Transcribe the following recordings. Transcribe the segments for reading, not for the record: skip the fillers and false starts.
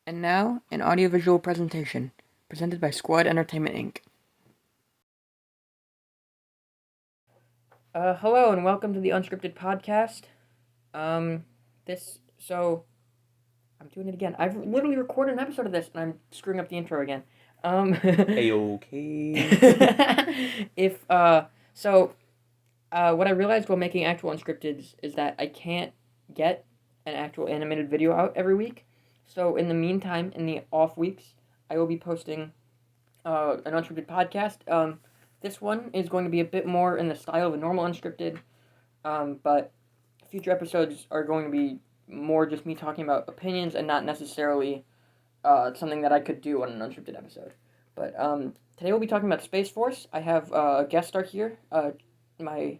And now, an audiovisual presentation, presented by Squad Entertainment Inc. Hello and welcome to the Unskripted podcast. Um, I'm doing it again. I've literally recorded an episode of this and I'm screwing up the intro again. A-okay. if, uh, so, what I realized while making actual Unscripted is that I can't get an actual animated video out every week. So, in the meantime, in the off weeks, I will be posting an unscripted podcast. This one is going to be a bit more in the style of a normal unscripted, but future episodes are going to be more just me talking about opinions and not necessarily something that I could do on an unscripted episode. But today we'll be talking about Space Force. I have a guest star here, my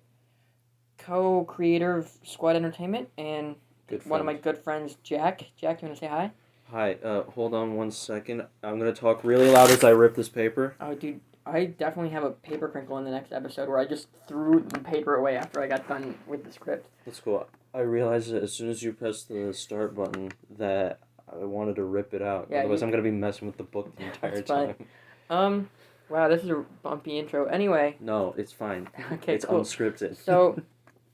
co-creator of Squad Entertainment, and one of my good friends, Jack. Jack, you want to say hi? Hi, hold on 1 second. I'm gonna talk really loud as I rip this paper. Oh, dude, I definitely have a paper crinkle in the next episode where I just threw the paper away after I got done with the script. That's cool. I realized that as soon as you press the start button that I wanted to rip it out. Yeah, Otherwise, I'm gonna be messing with the book the entire time. Wow, this is a bumpy intro. Anyway. No, it's fine. Okay, it's cool. unscripted. So,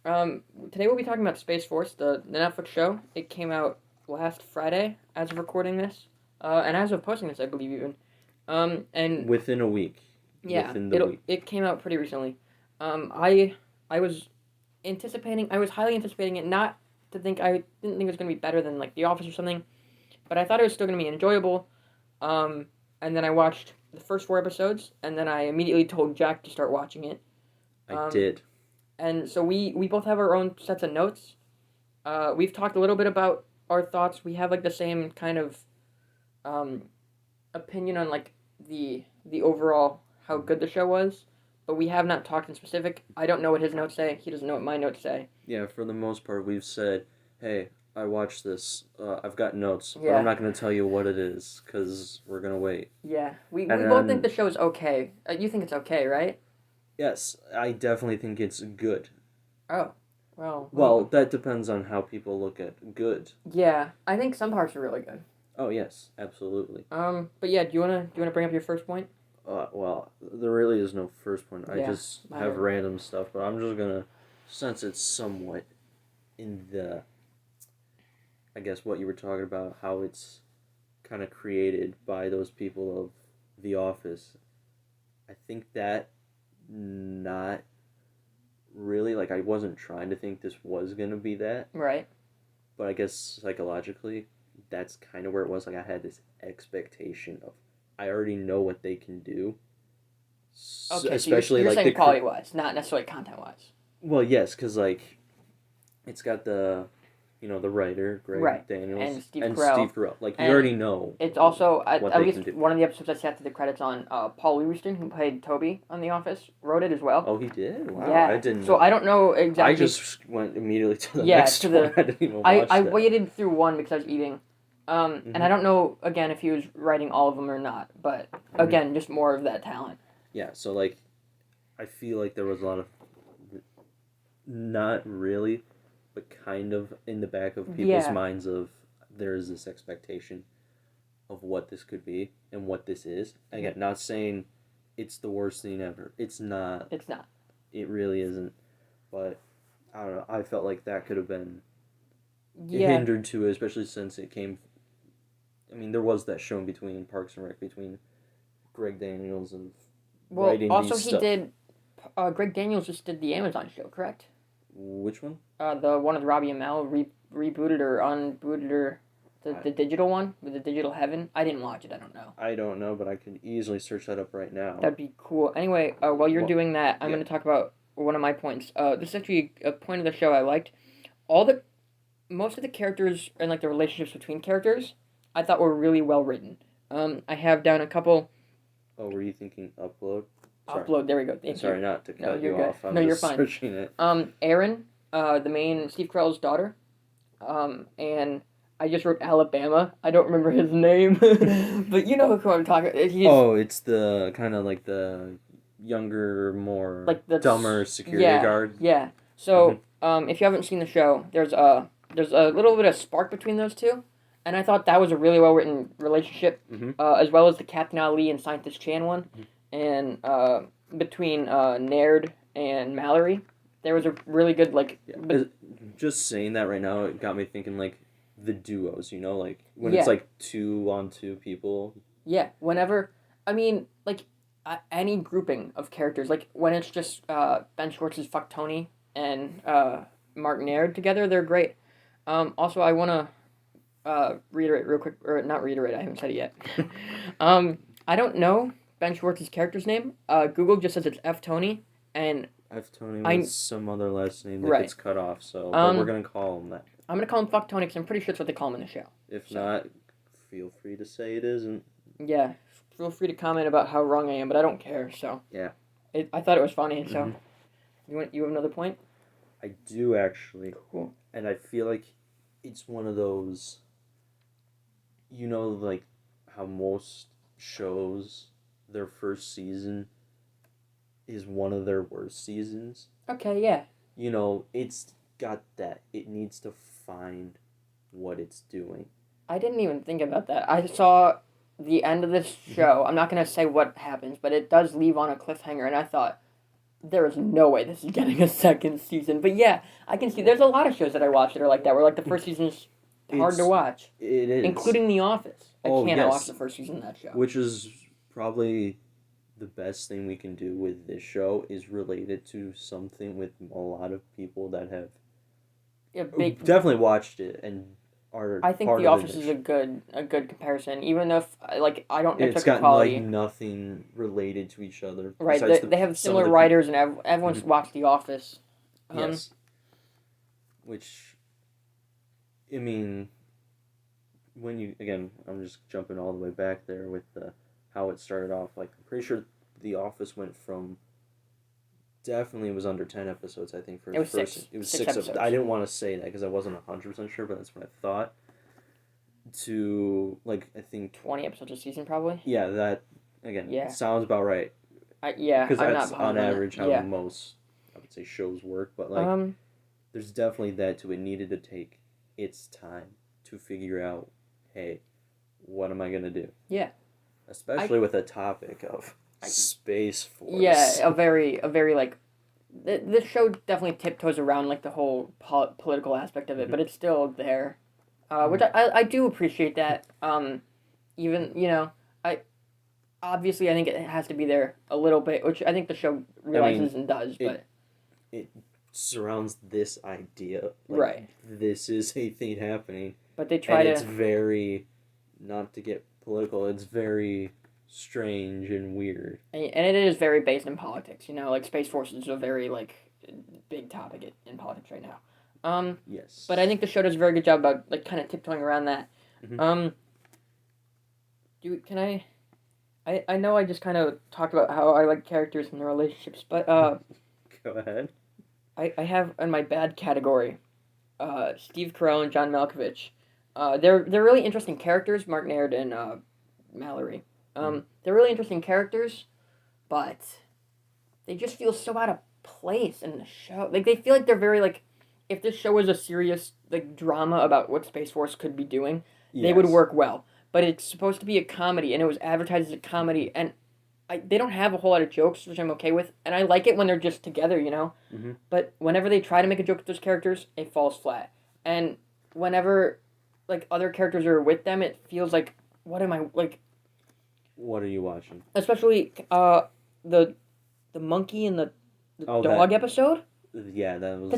today we'll be talking about Space Force, the Netflix show. It came out last Friday as of recording this, and as of posting this, I believe even. And within a week. yeah, Within the week. it came out pretty recently. I was I was highly anticipating it. Not to think I didn't think it was gonna be better than like The Office or something, but I thought it was still gonna be enjoyable. And then I watched the first 4 episodes, and then I immediately told Jack to start watching it. I did. And so we both have our own sets of notes. We've talked a little bit about our thoughts. We have like the same kind of um, opinion on like the overall how good the show was, but we have not talked in specific. I don't know what his notes say. He doesn't know what my notes say. Yeah, for the most part, we've said, hey, I watched this. I've got notes, but Yeah. I'm not going to tell you what it is because we're going to wait. Yeah, we And both think then- the show is okay. You think it's okay, right? Yes, I definitely think it's good. Oh, well. Well, that depends on how people look at good. Yeah, I think some parts are really good. Oh yes, absolutely. But yeah, do you wanna bring up your first point? Well, there really is no first point. I Yeah, just I have don't- random stuff, but I'm just gonna, since it's somewhat in the, I guess what you were talking about, how it's kind of created by those people of The Office. I think that not really, like, I wasn't trying to think this was gonna be that, Right. but I guess psychologically, that's kind of where it was. Like, I had this expectation of, I already know what they can do. Okay, Especially so you're like saying the quality wise, not necessarily content wise. well, yes, because like it's got the, the writer Greg Right. Daniels And Steve Carell. Like you And already know. It's also what at they least can do. one of the episodes I sat to the credits on. Paul Lewiston, who played Toby on The Office, wrote it as well. Oh, he did. Wow, Yeah. I didn't. So I don't know exactly. I just went immediately to the Yeah, next to the- one. I didn't even watch I that. waited through one because I was eating. And I don't know again if he was writing all of them or not, but again, just more of that talent. Yeah, so like, I feel like there was a lot of, not really, but kind of in the back of people's Yeah. minds of there is this expectation of what this could be and what this is. Again, not saying it's the worst thing ever. It's not. It's not. It really isn't. But I don't know. I felt like that could have been Yeah. hindered to it, especially since it came. I mean, there was that show between Parks and Rec between Greg Daniels and Well, writing also these he stuff. did. Greg Daniels just did the Amazon show, correct? Which one? The one with Robbie and Mel rebooted or unbooted or the digital one with the digital heaven. I didn't watch it. I don't know. I don't know, but I can easily search that up right now. That'd be cool. Anyway, while you're Well, doing that, I'm yeah. going to talk about one of my points. This is actually a point of the show I liked. Most of the characters and like the relationships between characters, I thought were really well written. I have down a couple. Oh, were you thinking upload? Sorry. Upload. There we go. Thank Sorry you. not to No, cut you're you good. off. I'm No, you're just fine. searching it. Erin, the main Steve Carell's daughter. And I just wrote Alabama. I don't remember his name, but you know who I'm talking. It's the kind of like the younger, more Like the dumber security guard. Yeah. So, if you haven't seen the show, there's a little bit of spark between those two, and I thought that was a really well written relationship, Mm-hmm. as well as the Captain Ali and Scientist Chan one, and between Naird and Mallory. There was a really good like. Yeah. Just saying that right now, it got me thinking like the duos. Like when Yeah. it's like 2-on-2 people. Yeah, whenever, I mean, like, any grouping of characters, like, when it's just Ben Schwartz's Fuck Tony and Mark Naird together, they're great. Also, I want to reiterate real quick, or not reiterate, I haven't said it yet. I don't know Ben Schwartz's character's name. Google just says it's F. Tony, and I've Tony I- with some other last name that Right. gets cut off, so but we're Um, gonna call him that. I'm going to call him Fuck Tony because I'm pretty sure it's what they call him in the show. If so- not, feel free to say it isn't. Yeah, feel free to comment about how wrong I am, but I don't care, so. Yeah. I thought it was funny, so. Mhm. You have another point? I do actually. Cool. And I feel like it's one of those, like how most shows, their first season is one of their worst seasons. Okay, yeah. It's got that. It needs to find what it's doing. I didn't even think about that. I saw the end of this show. I'm not going to say what happens, but it does leave on a cliffhanger, and I thought, there is no way this is getting a second season. But yeah, I can see. There's a lot of shows that I watch that are like that, where like the first season's hard to watch. It is. Including The Office. I Oh, cannot yes. watch the first season of that show. Which is probably the best thing we can do with this show is relate it to something with a lot of people that have Yeah, big, definitely watched it and are I think part The of Office it. is a good comparison, even if like I don't It's nitpick the got quality. like nothing related to each other. Right, besides they have some of similar the writers, and everyone's watched The Office. Yes. Which, I mean, I'm just jumping all the way back there with how it started off. Like, I'm pretty sure The Office went from, definitely it was under 10 episodes, I think, for It was first. six. It was 6 six episodes. I didn't want to say that because I wasn't 100% sure, but that's what I thought. To, like, I think, 20 episodes a season, probably. yeah, that, again, Yeah. sounds about right. Yeah, Because I'm that's not on behind that. average how Yeah. most, I would say, shows work, but, like, there's definitely that to it. Needed to take its time to figure out, hey, what am I gonna do? Yeah. Especially with a topic of Space Force. Yeah, a very like, this show definitely tiptoes around like the whole political aspect of it, but it's still there, which I do appreciate that. Even I obviously I think it has to be there a little bit, which I think the show realizes and does, but it surrounds this idea, like, right. This is a thing happening, But they try and to. it's very, not to get political. It's very strange and weird. And it is very based in politics, like Space Force is a very like big topic in politics right now. Yes. But I think the show does a very good job about like kind of tiptoeing around that. Mhm. Can I know I just kind of talked about how I like characters and their relationships, but Go ahead. I have in my bad category, Steve Carell and John Malkovich. They're really interesting characters, Mark Naird and Mallory. They're really interesting characters, but they just feel so out of place in the show. Like they feel like they're very like, if this show was a serious like drama about what Space Force could be doing, they would work well. But it's supposed to be a comedy, and it was advertised as a comedy, and they don't have a whole lot of jokes, which I'm okay with, and I like it when they're just together, Mm-hmm. But whenever they try to make a joke with those characters, it falls flat. And whenever, like, other characters are with them, it feels like, what am I, like... What are you watching? Especially, the monkey and the dog episode? Yeah, that was...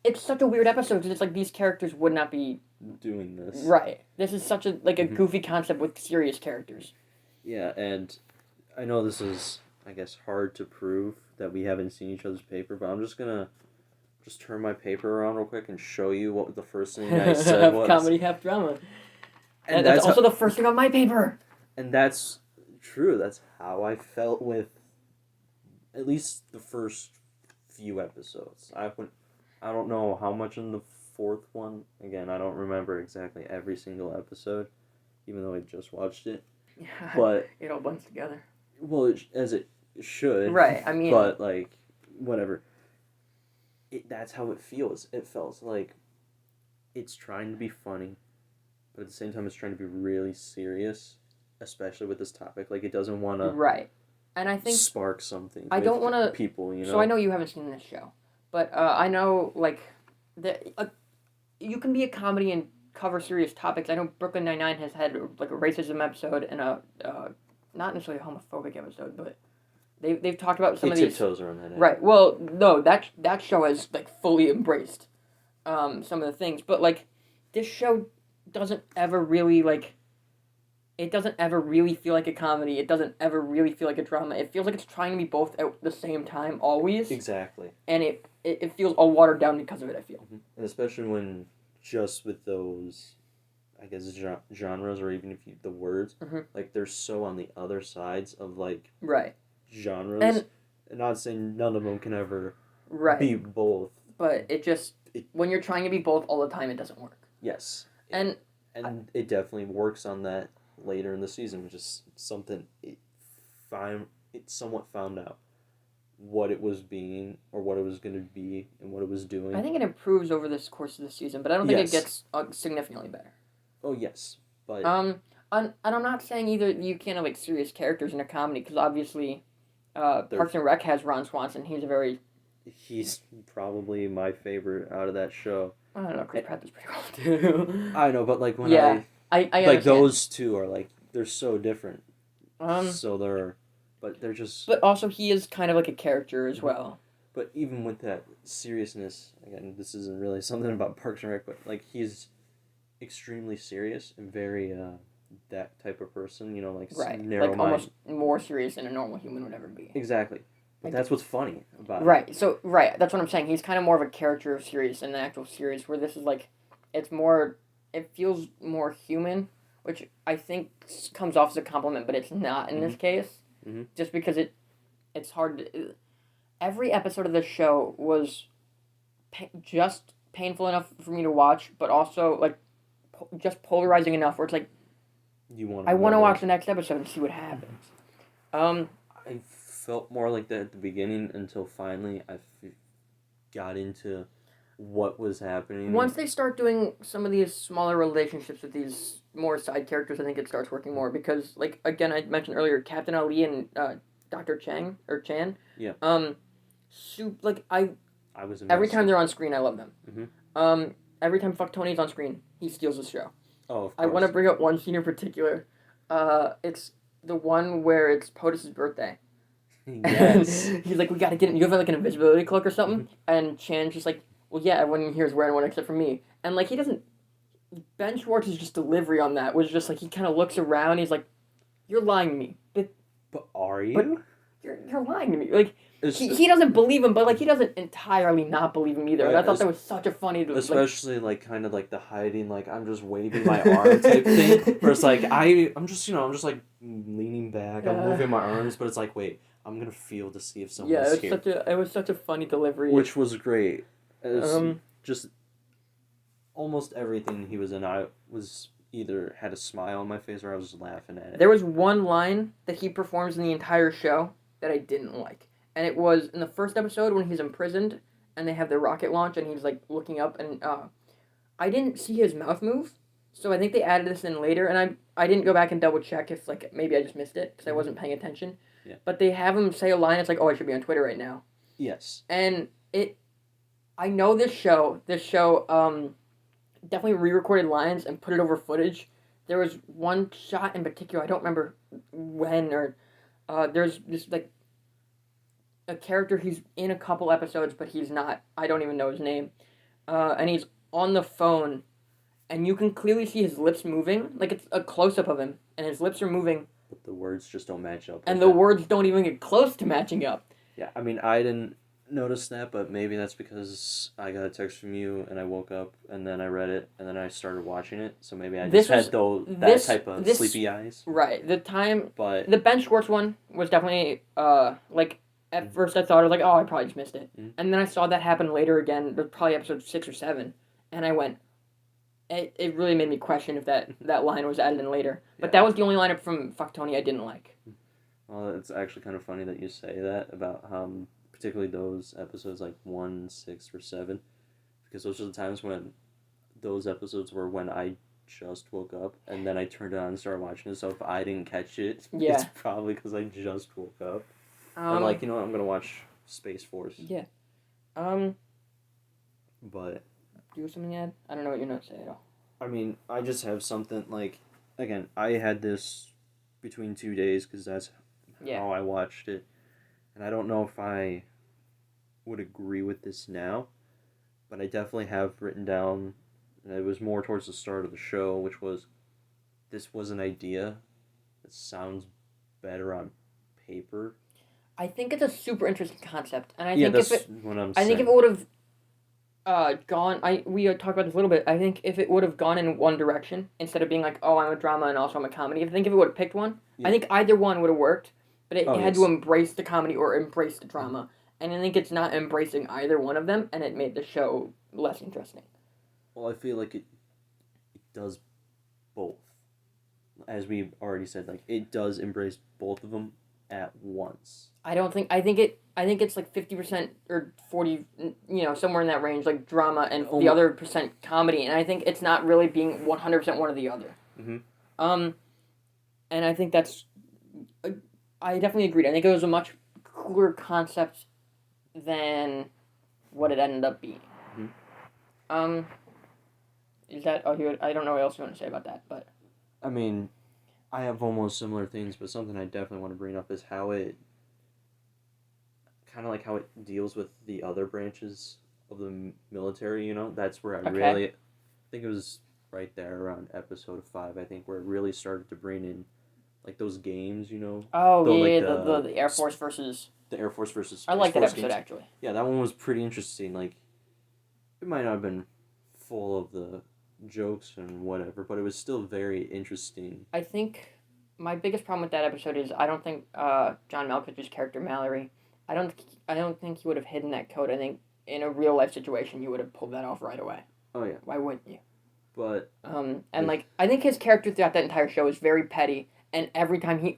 It's such a weird episode, because it's like, these characters would not be... doing this. Right. This is such a goofy concept with serious characters. Yeah, and I know this is, I guess, hard to prove that we haven't seen each other's paper, but I'm just gonna turn my paper around real quick and show you what the first thing I said was. Half comedy, half drama. And that's also the first thing on my paper. And that's true. That's how I felt with at least the first few episodes. I don't know how much in the fourth one. Again, I don't remember exactly every single episode, even though I just watched it. But it all blends together. Well, as it should. Right, I mean... But, like, whatever. That's how it feels. It feels like it's trying to be funny, but at the same time, it's trying to be really serious, especially with this topic. Like, it doesn't want to Right. And I think spark something I with don't want to. people, you know? So I know you haven't seen this show, but I know like that you can be a comedy and cover serious topics. I know Brooklyn Nine-Nine has had like a racism episode and a not necessarily a homophobic episode, but they've talked about some He of these. tiptoes around that. Right. Well, no, that show has like fully embraced some of the things, but like this show doesn't ever really like. It doesn't ever really feel like a comedy. It doesn't ever really feel like a drama. It feels like it's trying to be both at the same time always. Exactly. And it feels all watered down because of it, I feel. Mm-hmm. And especially when just with those, I guess, genres, or even if you, the words, mm-hmm. like, they're so on the other sides of, like, right. genres. And not saying none of them can ever be both. But when you're trying to be both all the time, it doesn't work. Yes. And it definitely works on that later in the season, which is something it somewhat found out what it was being, or what it was going to be, and what it was doing. I think it improves over this course of the season, but I don't think it gets significantly better. Oh yes, but and I'm not saying either you can't have like serious characters in a comedy, because obviously, Parks and Rec has Ron Swanson. He's probably my favorite out of that show. I don't know, Chris Pratt is pretty cool too. I know, but like when I like understand. those two are like, they're so different. So they're just. But also, he is kind of like a character as well. But even with that seriousness, again, this isn't really something about Parks and Rec, but like, he's extremely serious and very that type of person, you know, like narrow like mind. Almost more serious than a normal human would ever be. Exactly. But that's what's funny about it. So that's what I'm saying. He's kind of more of a character of serious than an actual serious, where this is like, it feels more human, which I think comes off as a compliment, but it's not in this case. Mm-hmm. Just because it's hard to... Every episode of this show was just painful enough for me to watch, but also like just polarizing enough where it's like, I want to watch the next episode and see what happens. I felt more like that at the beginning until finally got into what was happening. Once they start doing some of these smaller relationships with these more side characters, I think it starts working more, because, like, again, I mentioned earlier, Captain Ali and Dr. Chan. Yeah. I was every time they're on screen, I love them. Mm-hmm. Every time Fuck Tony's on screen, he steals the show. Oh, of course. I want to bring up one scene in particular. It's the one where it's POTUS's birthday. Yes. He's like, we gotta get it. You have like an invisibility cloak or something? Mm-hmm. And Chan's just like, well, yeah, everyone here is wearing one except for me. And like, he doesn't. Ben Schwartz's just delivery on that was just like, he kind of looks around. He's like, you're lying to me. But are you? But you're lying to me. Like, he doesn't believe him, but like, he doesn't entirely not believe him either. Right, and I thought that was such a funny. Especially like kind of like the hiding, like, I'm just waving my arm type thing. Where it's like I'm just like leaning back. I'm moving my arms, but it's like, wait, I'm gonna feel to see if someone's here. It was such a funny delivery. Which was great. Just almost everything he was in, I was either had a smile on my face or I was laughing at it. There was one line that he performs in the entire show that I didn't like. And it was in the first episode when he's imprisoned and they have their rocket launch and he's like looking up, and I didn't see his mouth move. So I think they added this in later, and I didn't go back and double check if like maybe I just missed it because I wasn't paying attention. Yeah. But they have him say a line. It's like, oh, I should be on Twitter right now. Yes. And I know this show definitely re-recorded lines and put it over footage. There was one shot in particular, I don't remember when, or there's this like a character, he's in a couple episodes, but he's not, I don't even know his name, and he's on the phone, and you can clearly see his lips moving, like it's a close-up of him, and his lips are moving. But the words just don't match up. And the words don't even get close to matching up. Yeah, I mean, I didn't notice that, but maybe that's because I got a text from you, and I woke up, and then I read it, and then I started watching it, so maybe I just had that type of sleepy eyes. Right, But the Ben Schwartz one was definitely, like, at first I thought, I was like, oh, I probably just missed it. Mm-hmm. And then I saw that happen later again, probably episode 6 or 7, and I went, it really made me question if that line was added in later. But that was the only line from Fuck Tony I didn't like. Well, it's actually kind of funny that you say that about particularly those episodes like 1, 6, or 7, because those are the times when those episodes were when I just woke up, and then I turned it on and started watching it. So if I didn't catch it, Yeah. it's probably because I just woke up. I'm like, you know what? I'm gonna watch Space Force. Yeah. But Do you have something to add? I don't know what your notes say at all. I mean, I just have something like, again, I had this between 2 days because that's how I watched it, and I don't know if I would agree with this now, but I definitely have written down, and it was more towards the start of the show, which was, this was an idea that sounds better on paper. I think it's a super interesting concept, and I Yeah, think that's if it, what I'm I saying. think if it would have we talked about this a little bit. I think if it would have gone in one direction instead of being like, oh, I'm a drama and also I'm a comedy. I think if it would have picked one, I think either one would have worked. But it had to embrace the comedy or embrace the drama, and I think it's not embracing either one of them, and it made the show less interesting. Well, I feel like it does both. As we already said, like, it does embrace both of them at once. I think it's like 50% or 40, somewhere in that range, like drama and the other percent comedy, and I think it's not really being 100% one or the other. Mm-hmm. And I think that's, I definitely agreed. I think it was a much cooler concept than what it ended up being. Mm-hmm. Is that, I don't know what else you want to say about that, but. I mean, I have almost similar things, but something I definitely want to bring up is how it, kind of like how it deals with the other branches of the military, you know? That's where I really, I think it was right there around episode 5, I think, where it really started to bring in, like, those games, you know? Oh, the Air Force versus... The Air Force versus Space I like that Force episode, games. actually. Yeah, that one was pretty interesting. Like, it might not have been full of the jokes and whatever, but it was still very interesting. I think my biggest problem with that episode is I don't think John Malkovich's character Mallory, I don't think he would have hidden that code. I think in a real life situation you would have pulled that off right away. Oh yeah. Why wouldn't you? But I think his character throughout that entire show is very petty, and every time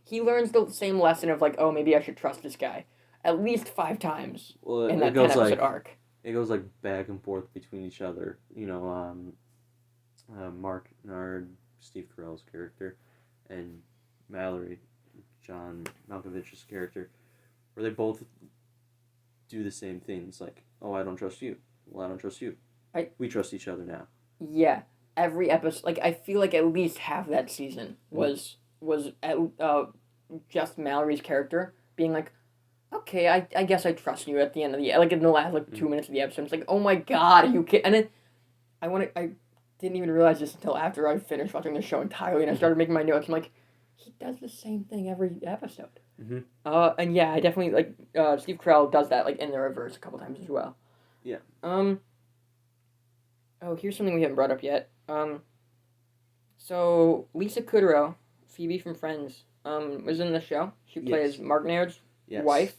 he learns the same lesson of like, oh, maybe I should trust this guy at least 5 times in that 10-episode arc. It goes like back and forth between each other. You know, Mark Nard, Steve Carell's character, and Mallory, John Malkovich's character, where they both do the same things. Like, oh, I don't trust you. Well, I don't trust you. We trust each other now. Yeah, every episode. Like, I feel like at least half that season was just Mallory's character being like, okay, I guess I trust you at the end of the, like, in the last, like, 2 minutes of the episode. It's like, oh my god, are you kidding? And then, I didn't even realize this until after I finished watching the show entirely, and I started making my notes. I'm like, he does the same thing every episode. Mm-hmm. And yeah, I definitely, like, Steve Carell does that, like, in the reverse a couple times as well. Yeah. Oh, here's something we haven't brought up yet. So, Lisa Kudrow, Phoebe from Friends, was in the show. She plays Mark Naird's wife.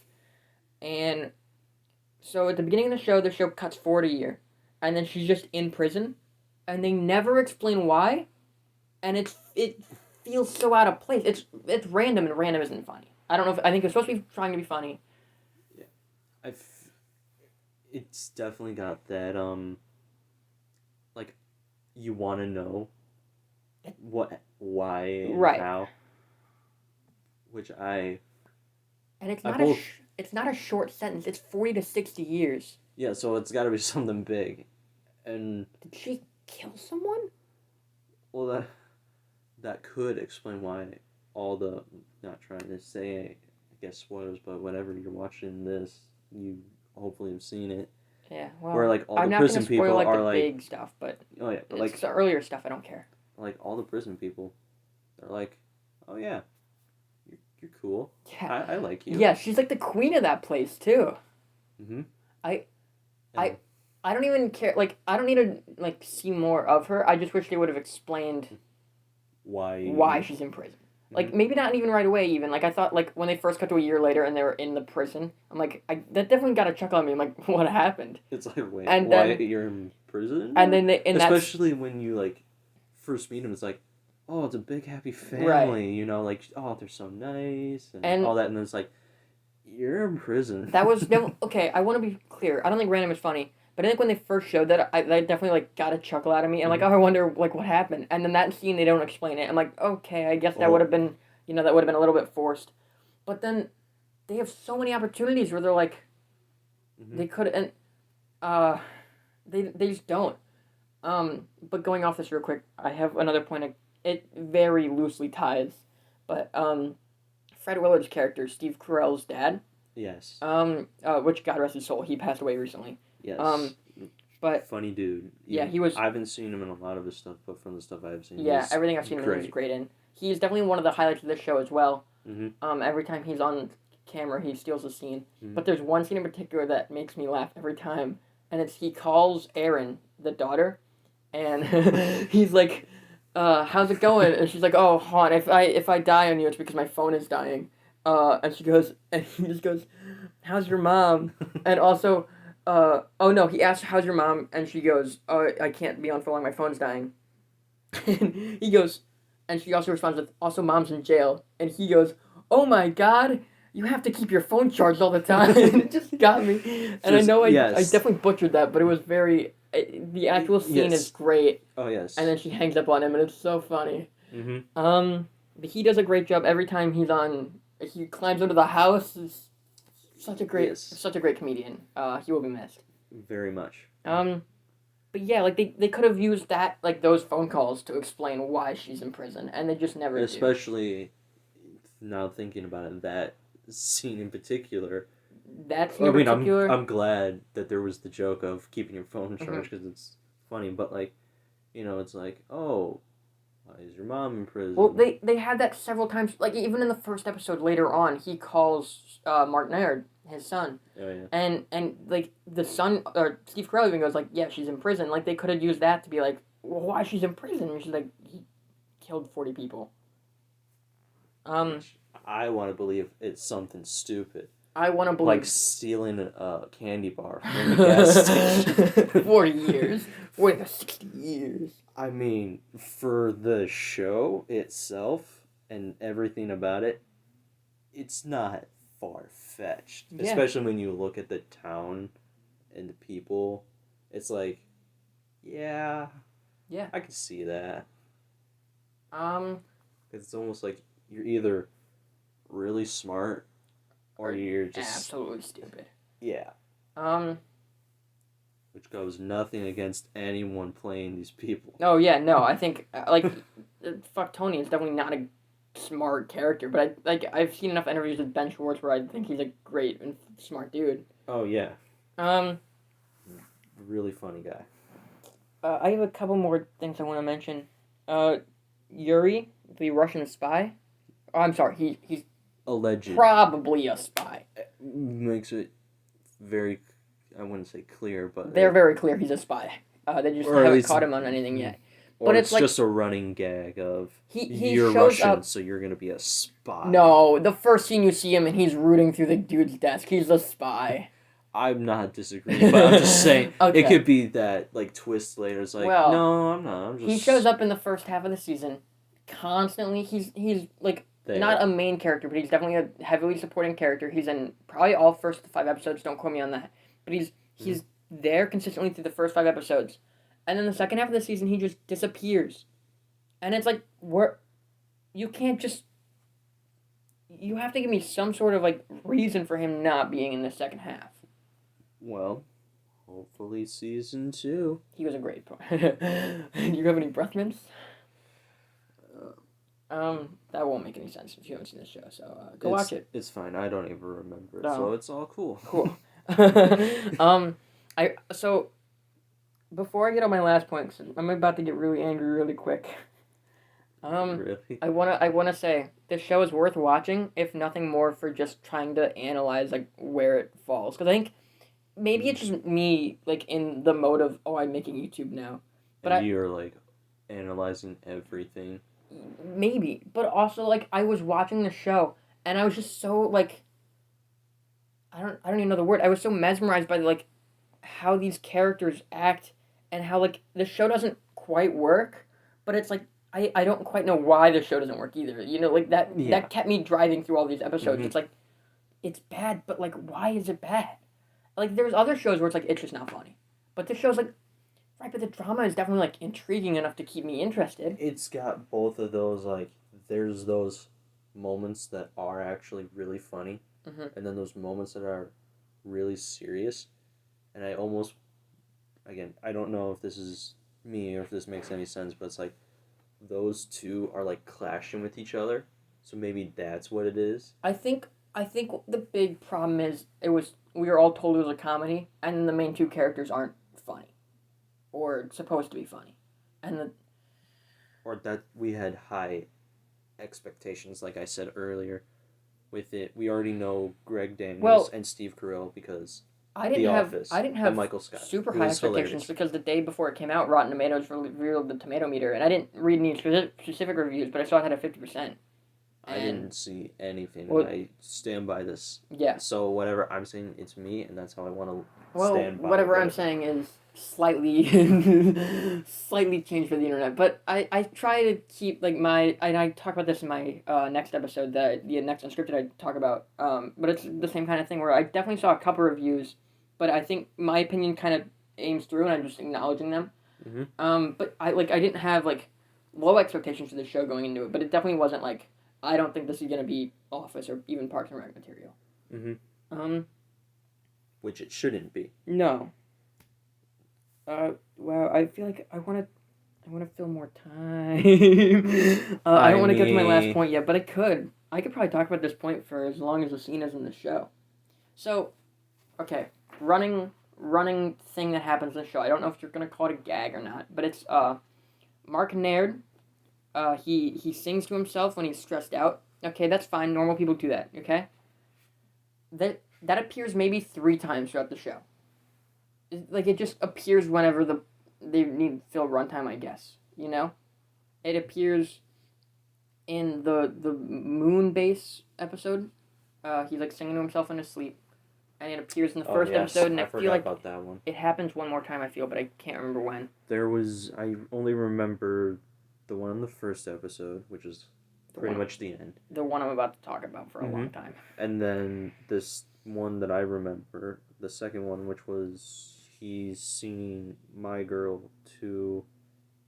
And so at the beginning of the show cuts forward a year. And then she's just in prison. And they never explain why. And it feels so out of place. It's random, and random isn't funny. I don't know I think it's supposed to be trying to be funny. Yeah. It's definitely got that, like, you want to know why, and how. Which And it's not it's not a short sentence. It's 40 to 60 years. Yeah, so it's got to be something big. And did she kill someone? Well, that could explain why all the, not trying to say, I guess, spoilers, but whenever you're watching this, you hopefully have seen it. Yeah, well, where, like, all I'm the not prison spoil, people like, are the like big stuff, but oh yeah, but it's the earlier stuff I don't care. Like, all the prison people, they're like, oh yeah, you're cool. Yeah, I like you. Yeah, she's like the queen of that place too. Mm-hmm. I don't even care. Like, I don't need to, like, see more of her. I just wish they would have explained why she's in prison. Mm-hmm. Like, maybe not even right away, even. Like, I thought, like, when they first cut to a year later and they were in the prison, I'm like, that definitely got a chuckle on me. I'm like, what happened? It's like, wait, and why you're in prison? And then especially when you, like, first meet them, it's like, oh, it's a big happy family, right. You know, like, oh, they're so nice, and all that, and then it's like, you're in prison. That was, okay, I want to be clear. I don't think random is funny. But I think when they first showed that, I definitely like got a chuckle out of me. And like, oh, I wonder like what happened. And then that scene, they don't explain it. I'm like, okay, I guess that would have been, that would have been a little bit forced. But then they have so many opportunities where they're like, they could, and they just don't. But going off this real quick, I have another point. It very loosely ties, but Fred Willard's character, Steve Carell's dad. Yes. Which God rest his soul, he passed away recently. Yes. But funny dude. Yeah, he was. I haven't seen him in a lot of his stuff, but from the stuff I've seen, Yeah, everything I've seen him in, he's great in. He's definitely one of the highlights of this show as well. Every time he's on camera, he steals a scene. But there's one scene in particular that makes me laugh every time, and it's he calls Erin, the daughter, and he's like, "How's it going?" And she's like, "Oh, hon, if I die on you, it's because my phone is dying." And she goes, and he just goes, "How's your mom?" And also, oh no, he asks, "How's your mom?" And she goes, "Oh, I can't be on for long, my phone's dying." And he goes, and she also responds with, "Also, mom's in jail." And he goes, "Oh my God, you have to keep your phone charged all the time." It just got me. And I know I definitely butchered that, but it was very, the actual scene is great. Oh, yes. And then she hangs up on him, and it's so funny. But he does a great job every time he climbs into the house. Is such a great comedian. He will be missed. Very much. But yeah, like they could have used that, like those phone calls to explain why she's in prison, and they just never Especially now thinking about it, that scene in particular. I'm glad that there was the joke of keeping your phone charged because it's funny, but like, it's like, oh, why is your mom in prison? Well, they had that several times. Like even in the first episode later on, he calls Mark Naird, his son. Oh yeah. And like the son, or Steve Carell even goes like, yeah, she's in prison. Like they could have used that to be like, well, why she's in prison? And she's like, he killed 40 people. I want to believe it's something stupid. I want to believe like stealing a candy bar from the gas station. 40 years, 40 to 60 years. I mean, for the show itself and everything about it, it's not far-fetched. Yeah. Especially when you look at the town and the people. It's like, yeah, I can see that. It's almost like you're either really smart or you're just absolutely stupid. Yeah. Which goes nothing against anyone playing these people. Oh yeah, no, I think like fuck Tony is definitely not a smart character, but I've seen enough interviews with Ben Schwartz where I think he's a great and smart dude. Oh yeah. Really funny guy. I have a couple more things I want to mention. Yuri, the Russian spy. Oh, I'm sorry, he's alleged. Probably a spy. Makes it very, I wouldn't say clear, but they're very clear he's a spy. They just haven't caught him on anything yet. But it's like, just a running gag of you're Russian, so you're gonna be a spy. No, the first scene you see him and he's rooting through the dude's desk. He's a spy. I'm not disagreeing, but I'm just saying it could be that like twist later. It's like, no, I'm not. I'm just. He shows up in the first half of the season, constantly. He's like not a main character, but he's definitely a heavily supporting character. He's in probably all first 5 episodes. Don't quote me on that, but he's there consistently through the first 5 episodes, and then the second half of the season he just disappears, and it's like you can't just. You have to give me some sort of like reason for him not being in the second half. Well, hopefully season 2. He was a great part. Do you have any breath mints? That won't make any sense if you haven't seen this show, so go watch it. It's fine. I don't even remember it, so it's all cool. Cool. So before I get on my last point, 'cause I'm about to get really angry really quick. Really? I wanna say this show is worth watching, if nothing more for just trying to analyze like where it falls, because I think. Maybe it's just me, like, in the mode of, I'm making YouTube now. But you're, like, analyzing everything. Maybe. But also, like, I was watching the show, and I was just so, like, I don't even know the word. I was so mesmerized by, like, how these characters act, and how, like, the show doesn't quite work, but it's, like, I don't quite know why the show doesn't work either. You know, like, that kept me driving through all these episodes. It's, like, it's bad, but, like, why is it bad? Like, there's other shows where it's like, it's just not funny. But this show's like, right, but the drama is definitely like intriguing enough to keep me interested. It's got both of those, like, there's those moments that are actually really funny, and then those moments that are really serious. And I almost, again, I don't know if this is me or if this makes any sense, but it's like those two are like clashing with each other. So maybe that's what it is. I think the big problem is we were all told it was a comedy, and the main two characters aren't funny, or supposed to be funny, and Or that we had high expectations, like I said earlier. With it, we already know Greg Daniels and Steve Carell because The Office I didn't and have Michael Scott, super who high is expectations hilarious. because the day before it came out, Rotten Tomatoes revealed the tomato meter, and I didn't read any specific reviews, but I saw it had a 50%. I And didn't see anything, and well, I stand by this. yeah. So whatever I'm saying, it's me, and that's how I want to Well, stand by. whatever I'm saying is slightly slightly changed for the internet, but I try to keep like my and I talk about this in my next episode, the next Unskripted I talk about, but it's the same kind of thing where I definitely saw a couple reviews, but I think my opinion kind of aims through and I'm just acknowledging them. But I didn't have like low expectations for the show going into it, but it definitely wasn't like I don't think this is gonna be Office or even Parks and Rec material. Mm-hmm. Um, Which it shouldn't be. no. Well, I feel like I want to fill more time. I don't want to get to my last point yet, but I could. I could probably talk about this point for as long as the scene is in the show. So, okay, running thing that happens in the show. I don't know if you're gonna call it a gag or not, but it's Mark Naird. He sings to himself when he's stressed out. Okay, that's fine. Normal people do that. Okay. That appears maybe 3 times throughout the show. Like it just appears whenever they need to fill runtime, I guess. You know, it appears in the moon base episode. He's like singing to himself in his sleep, and it appears in the first episode. And I feel like about that one. it happens one more time. I feel, but I can't remember when. I only remember the one in the first episode, which is pretty much the end. The one I'm about to talk about for a long time. And then this one that I remember, the second one, which was he's singing "My Girl" to,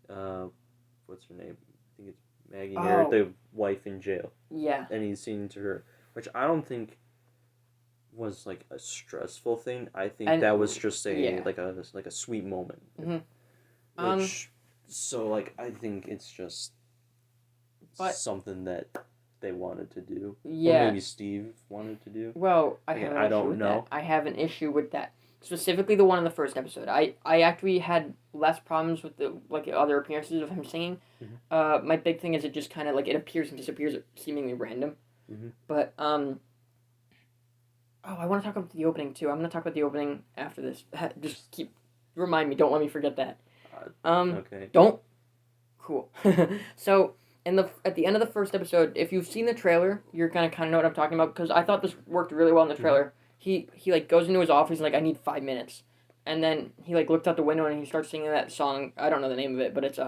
what's her name? I think it's Maggie Naird, the wife in jail. Yeah. And he's singing to her, which I don't think was like a stressful thing. I think that was just like a sweet moment. Which so like I think it's just something that they wanted to do. Yeah. Or maybe Steve wanted to do. Well, I don't know. I have an issue with that. Specifically the one in the first episode. I actually had less problems with the other appearances of him singing. My big thing is it just kind of like it appears and disappears seemingly random. But I want to talk about the opening too. I'm going to talk about the opening after this. Just remind me. Don't let me forget that. Okay. Don't. Cool. So at the end of the first episode, if you've seen the trailer, you're gonna kind of know what I'm talking about because I thought this worked really well in the trailer. He like goes into his office and like I need 5 minutes, and then he like looks out the window and he starts singing that song. I don't know the name of it, but it's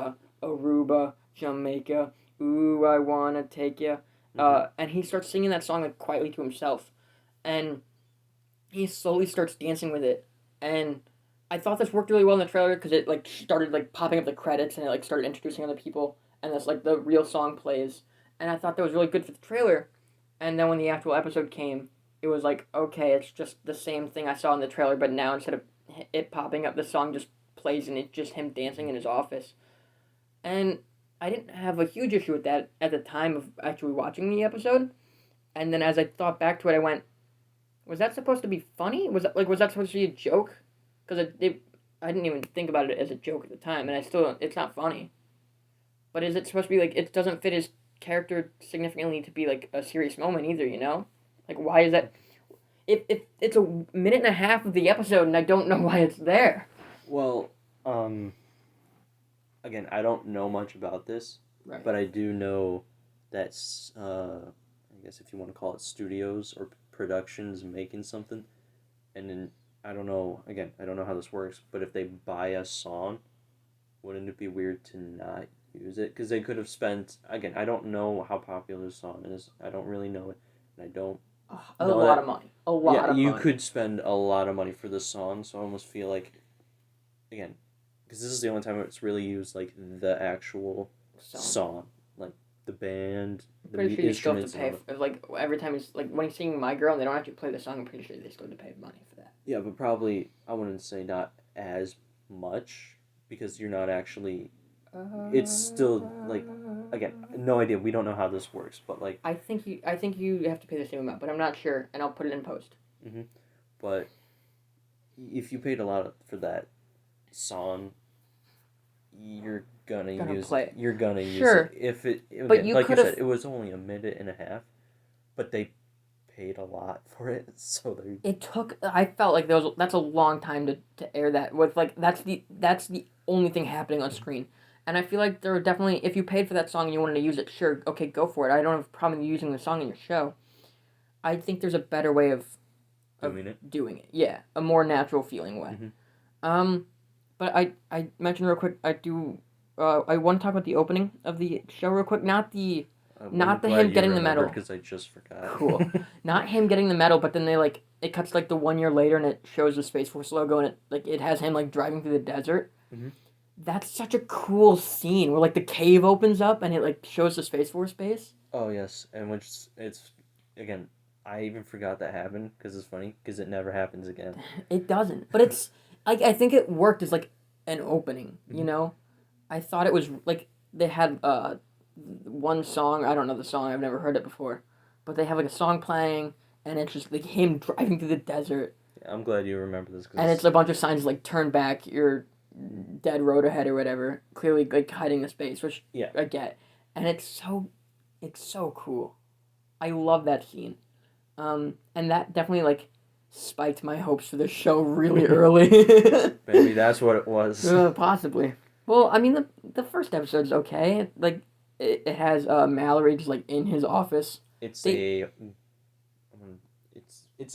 Aruba, Jamaica, ooh I wanna take ya, and he starts singing that song like quietly to himself, and he slowly starts dancing with it, and I thought this worked really well in the trailer because it like started like popping up the credits and it like started introducing other people and this like the real song plays and I thought that was really good for the trailer, and then when the actual episode came, it was like okay, it's just the same thing I saw in the trailer, but now instead of it popping up, the song just plays and it's just him dancing in his office, and I didn't have a huge issue with that at the time of actually watching the episode, and then as I thought back to it, I went, was that supposed to be funny? Was that supposed to be a joke? Because I didn't even think about it as a joke at the time, and it's not funny. But is it supposed to be like it doesn't fit his character significantly to be like a serious moment either? You know, like why is that? If it's a minute and a half of the episode, and I don't know why it's there. Well, again, I don't know much about this, right. But I do know that I guess if you want to call it studios or productions making something, and then I don't know how this works, but if they buy a song, wouldn't it be weird to not use it? Because they could have spent, again, I don't know how popular the song is. I don't really know it. And I don't... A lot of money. A lot of money. You could spend a lot of money for this song, so I almost feel like again, because this is the only time it's really used like the actual song, like the band, I'm the pretty sure you still have instruments, to pay. Like every time he's like when he's singing "My Girl" and they don't actually play the song, I'm pretty sure they still have to pay money for that. Yeah, but probably I wouldn't say not as much because you're not actually. It's still like, again, no idea. We don't know how this works, but like. I think you have to pay the same amount, but I'm not sure, and I'll put it in post. Mm-hmm. But if you paid a lot for that song, you're gonna use play it. You're gonna use Sure. it. If it again, But you like you could've- said, it was only a minute and a half, but they paid a lot for it, so they. It took. I felt like that's a long time to air that with like that's the only thing happening on screen, and I feel like there were definitely if you paid for that song and you wanted to use it, sure, okay, go for it. I don't have a problem using the song in your show. I think there's a better way of doing it. Yeah, a more natural feeling way. Mm-hmm. But I mentioned real quick. I want to talk about the opening of the show real quick. Not the him getting the medal because I just forgot. Cool. Not him getting the medal, but then it cuts like the 1 year later and it shows the Space Force logo and it has him like driving through the desert. Mm-hmm. That's such a cool scene where like the cave opens up and it like shows the Space Force base. Oh yes, and which it's again. I even forgot that happened because it's funny because it never happens again. It doesn't, but it's like I think it worked as like an opening. You know, I thought it was like they had one song. I don't know the song. I've never heard it before, but they have like a song playing and it's just like him driving through the desert. Yeah, I'm glad you remember this. And it's a bunch of signs like "Turn back, you're dead road ahead" or whatever. Clearly, like hiding the space, which I get, and it's so cool. I love that scene. And that definitely like spiked my hopes for the show really early. Maybe that's what it was. Possibly. Well, I mean the first episode's okay. Like it has Mallory just like in his office. It's a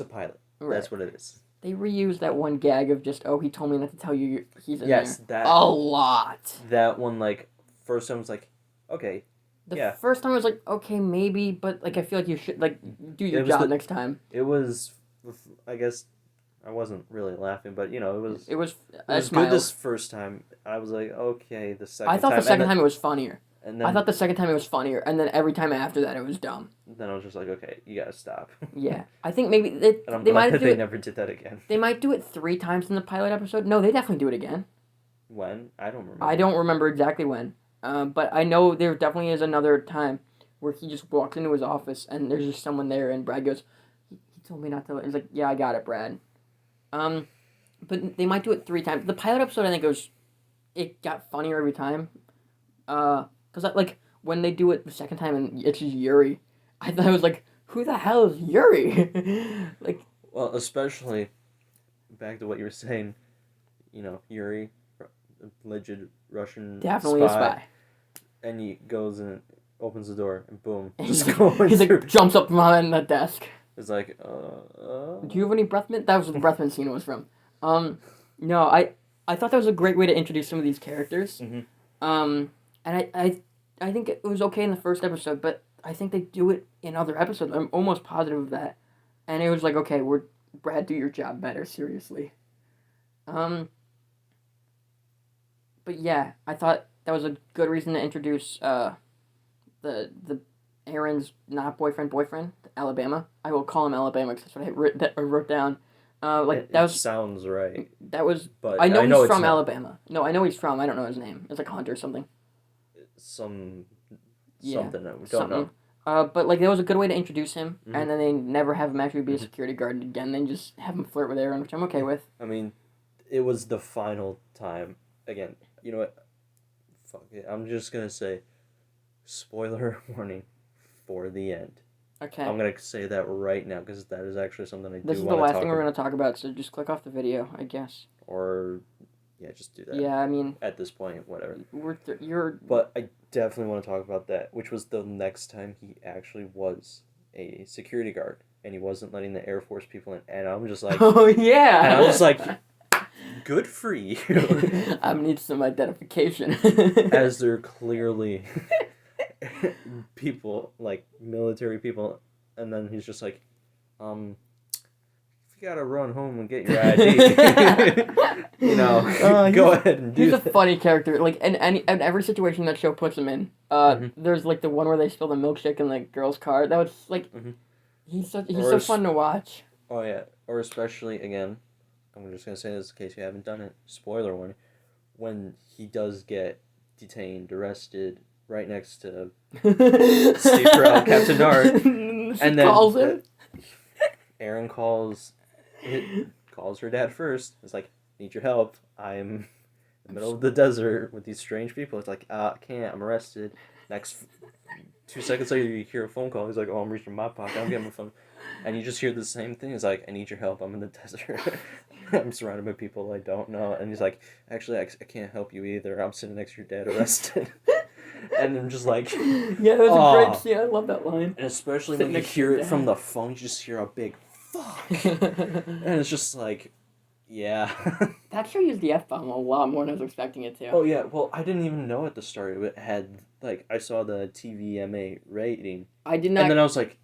pilot. Right. That's what it is. They reused that one gag of just he told me not to tell you he's in there. That a lot. That one like first time was like okay. The first time I was like, okay, maybe, but like I feel like you should like do your job next time. It was, I guess, I wasn't really laughing, but you know, it was good this first time. I was like, okay, the second. I thought the second time it was funnier. And then, I thought the second time it was funnier, and then every time after that it was dumb. Then I was just like, okay, you gotta stop. Yeah, I think maybe they might they never did that again. They might do it 3 times in the pilot episode. No, they definitely do it again. When? I don't remember. I don't remember exactly when. But I know there definitely is another time where he just walks into his office and there's just someone there and Brad goes, he told me not to. He's like, yeah, I got it, Brad. But they might do it 3 times. The pilot episode, I think it got funnier every time. Cause like when they do it the second time and it's just Yuri, I thought I was like, who the hell is Yuri? like. Well, especially back to what you were saying, you know, Yuri, alleged Russian definitely spy. A spy. And he goes and opens the door and boom, he's like jumps up behind the desk. It's like, Do you have any breath mint? That was what the breath mint scene was from. No, I thought that was a great way to introduce some of these characters. Mm-hmm. And I think it was okay in the first episode, but I think they do it in other episodes. I'm almost positive of that. And it was like, okay, Brad, do your job better, seriously. But yeah, I thought that was a good reason to introduce the Aaron's not boyfriend, Alabama. I will call him Alabama because that's what I wrote down. That sounds right. That was. But I know he's from Alabama. No, I know he's from. I don't know his name. It's like Hunter or something. Something. We don't know. But like that was a good way to introduce him, and then they never have him actually be a security guard again. They just have him flirt with Aaron, which I'm okay with. I mean, it was the final time. Again, you know what? Fuck it. I'm just gonna say, spoiler warning, for the end. Okay. I'm gonna say that right now because that is actually something I do want to talk about. This is the last thing we're gonna talk about, so just click off the video, I guess. Or, yeah, just do that. Yeah, I mean. At this point, whatever. You're. But I definitely want to talk about that, which was the next time he actually was a security guard, and he wasn't letting the Air Force people in, and I'm just like. Oh yeah. And I'm just like. Good for you. I need some identification. As they're clearly people, like military people, and then he's just like, gotta run home and get your ID. Go ahead and do He's a that. funny character. Like in every situation that show puts him in. There's like the one where they spill the milkshake in the girl's car. That was like, he's so fun to watch. Oh yeah, or especially again, I'm just gonna say this in case you haven't done it. Spoiler warning: when he does get detained, arrested, right next to Steve Carell, Captain Dart, and then calls him. Aaron calls her dad first. It's like, need your help. I'm in the middle of the desert with these strange people. It's like, I can't. I'm arrested. Next 2 seconds later, you hear a phone call. He's like, oh, I'm reaching my pocket. I'm getting my phone. And you just hear the same thing. It's like, I need your help. I'm in the desert. I'm surrounded by people I don't know. And he's like, actually, I can't help you either. I'm sitting next to your dad arrested. And I'm just like... Yeah, it was a great scene. I love that line. And especially when you hear it from the phone, you just hear a big fuck. And it's just like, yeah. That show used the F-bomb a lot more than I was expecting it to. Oh, yeah. Well, I didn't even know at the start it had, like, I saw the TVMA rating. I did not... And then I was like,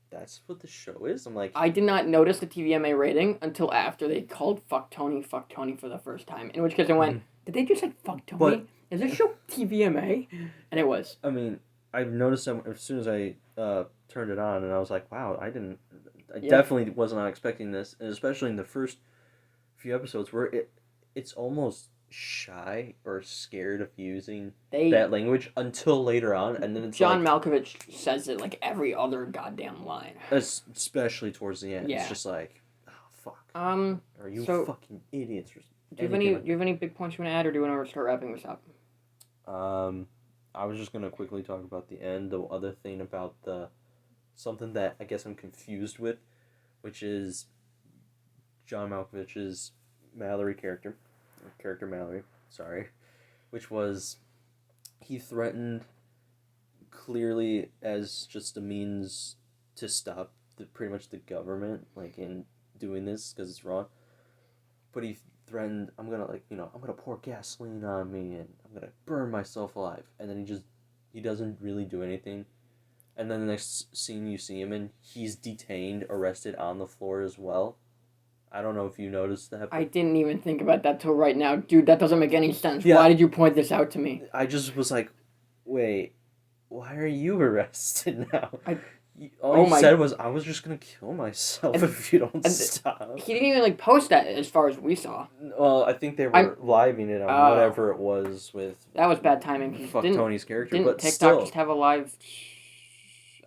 that's what the show is? I'm like... I did not notice the TVMA rating until after they called Fuck Tony for the first time. In which case I went, did they just say Fuck Tony? But, is this show TVMA? And it was. I mean, I've noticed that as soon as I turned it on, and I was like, wow, I definitely was not expecting this. And especially in the first few episodes where it's almost shy or scared of using that language until later on, and then it's John Malkovich says it like every other goddamn line. Especially towards the end. Yeah. It's just like, oh, fuck. Are you fucking idiots? Do you have any big points you want to add, or do you want to start wrapping this up? I was just gonna quickly talk about the end. The other thing about something that I guess I'm confused with, which is John Malkovich's Mallory character Mallory, sorry, which was he threatened clearly as just a means to stop pretty much the government like in doing this because it's wrong, but he threatened, I'm gonna pour gasoline on me and I'm gonna burn myself alive, and then he doesn't really do anything, and then the next scene you see him in, he's detained, arrested on the floor as well. I don't know if you noticed that. I didn't even think about that till right now. Dude, that doesn't make any sense. Yeah. Why did you point this out to me? I just was like, wait, why are you arrested now? All you said was, I was just going to kill myself if you don't stop. He didn't even post that as far as we saw. Well, I think they were living it on whatever it was with... That was bad timing. Fuck Tony's character, didn't but TikTok still... just have a live...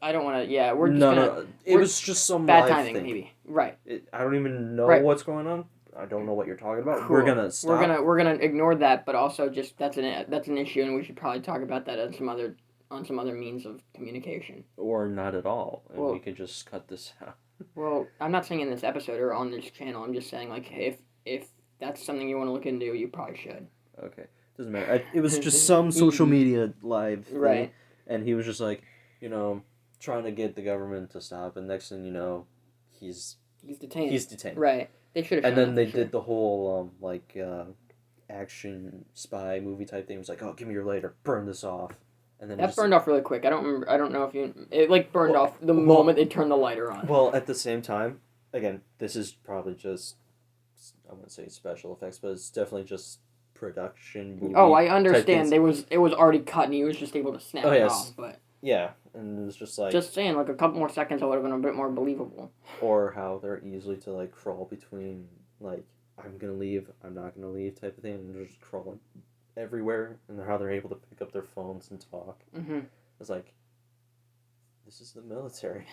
I don't want to... Yeah, we're just No, it was just some bad live timing, thing. Maybe. Right. I don't even know what's going on. I don't know what you're talking about. Cool. We're gonna stop. We're gonna ignore that, but also just that's an issue, and we should probably talk about that on some other means of communication. Or not at all, and we could just cut this out. Well, I'm not saying in this episode or on this channel. I'm just saying if that's something you want to look into, you probably should. Okay, doesn't matter. It was just some social media live thing, right? And he was just like, trying to get the government to stop, and next thing you know, he's detained. He's detained. Right. They should have. And then they did the whole action spy movie type thing. It was like, oh, give me your lighter, burn this off, and then that burned off really quick. I don't know if it burned off the moment they turned the lighter on. Well, at the same time, again, this is probably just, I wouldn't say special effects, but it's definitely just production movie. Oh, I understand. It was already cut, and he was just able to snap it off. But yeah, and it was just like... Just saying, a couple more seconds, it would have been a bit more believable. Or how they're easily to, crawl between, I'm gonna leave, I'm not gonna leave type of thing, and they're just crawling everywhere, and how they're able to pick up their phones and talk. Mm-hmm. It's like, this is the military.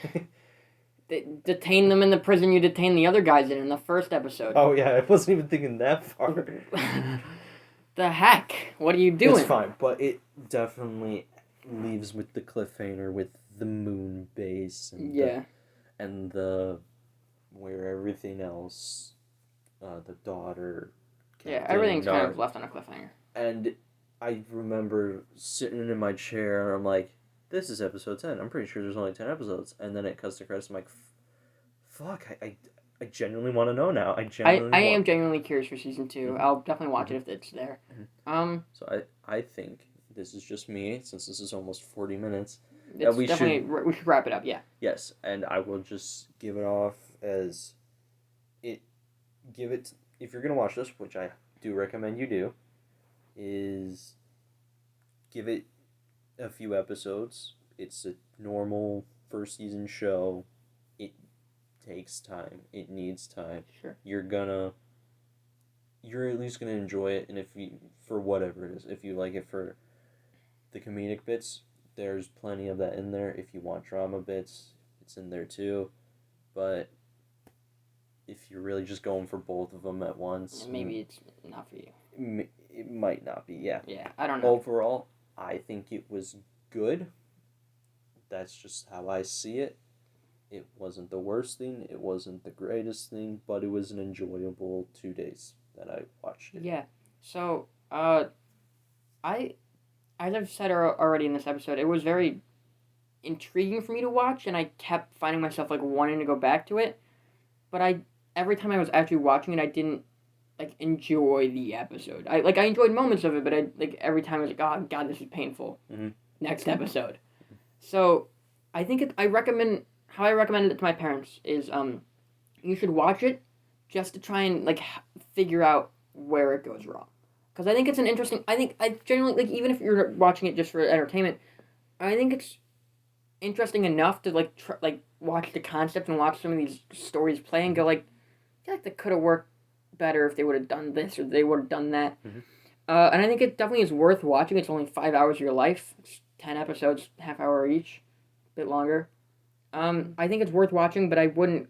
They detain them in the prison you detained the other guys in the first episode. Oh, yeah, I wasn't even thinking that far. The heck? What are you doing? It's fine, but it definitely leaves with the cliffhanger with the moon base and where everything else, the daughter. Everything's kind of left on a cliffhanger. And I remember sitting in my chair, and I'm like, this is episode 10. I'm pretty sure there's only 10 episodes. And then it cuts to credits. I'm like, fuck, I genuinely want to know now. I am genuinely curious for season 2. Mm-hmm. I'll definitely watch it if it's there. Mm-hmm. So I think, this is just me, since this is almost 40 minutes, we should wrap it up, yeah. Yes, and I will just give it off as it give it if you're gonna watch this, which I do recommend you do, is give it a few episodes. It's a normal first season show. It takes time. It needs time. Sure. You're at least gonna enjoy it, and if you for whatever it is, if you like it for the comedic bits, there's plenty of that in there. If you want drama bits, it's in there too. But if you're really just going for both of them at once, maybe it's not for you. It might not be. Yeah. Yeah, I don't know. Overall, I think it was good. That's just how I see it. It wasn't the worst thing. It wasn't the greatest thing, but it was an enjoyable 2 days that I watched it. Yeah. So, as I've said already in this episode, it was very intriguing for me to watch, and I kept finding myself like wanting to go back to it. But every time I was actually watching it, I didn't like enjoy the episode. I enjoyed moments of it, but every time I was like, oh god, this is painful. Mm-hmm. Next episode. So, I think I recommended it to my parents is you should watch it just to try and like figure out where it goes wrong. Because I think it's an interesting. I genuinely like even if you're watching it just for entertainment, I think it's interesting enough to watch the concept and watch some of these stories play and go like, I feel like that could have worked better if they would have done this or they would have done that. Mm-hmm. And I think it definitely is worth watching. It's only 5 hours of your life. It's 10 episodes, half hour each, a bit longer. I think it's worth watching, but I wouldn't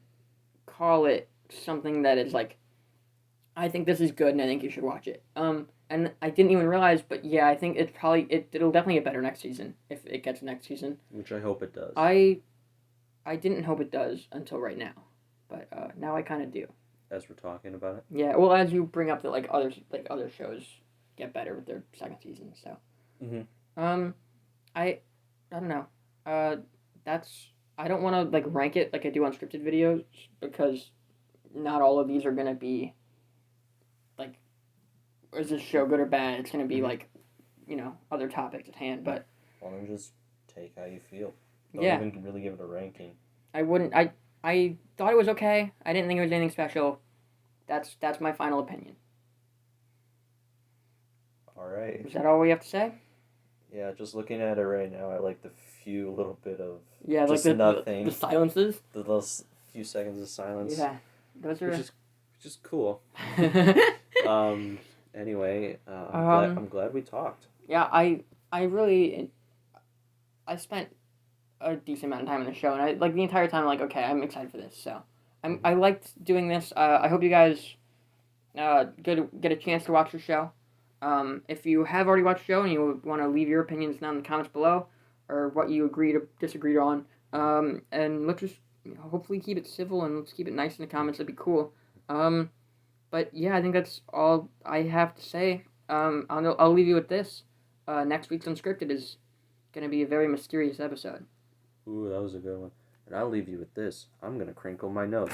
call it something that is like, I think this is good and I think you should watch it. And I didn't even realize, but yeah, I think it'll definitely get better next season if it gets next season. Which I hope it does. I didn't hope it does until right now, but now I kind of do. As we're talking about it. Yeah, well, as you bring up that other shows get better with their second season, so. Mm-hmm. I don't know. I don't want to rank it like I do unscripted videos because not all of these are gonna be like, is this show good or bad? It's gonna be other topics at hand. But why don't you just take how you feel? Don't even really give it a ranking. I wouldn't. I thought it was okay. I didn't think it was anything special. That's my final opinion. All right. Is that all we have to say? Yeah, just looking at it right now, I like the few little bit of just nothing. The silences. Those few seconds of silence. Yeah, those are just cool. Anyway, I'm glad we talked. Yeah, I spent a decent amount of time in the show, and I the entire time okay, I'm excited for this. So I liked doing this. I hope you guys get a chance to watch the show. If you have already watched the show and you want to leave your opinions down in the comments below, or what you agree to disagree on, and let's just hopefully keep it civil and let's keep it nice in the comments. That'd be cool. But yeah, I think that's all I have to say. I'll leave you with this. Next week's Unskripted is going to be a very mysterious episode. Ooh, that was a good one. And I'll leave you with this. I'm going to crinkle my nose.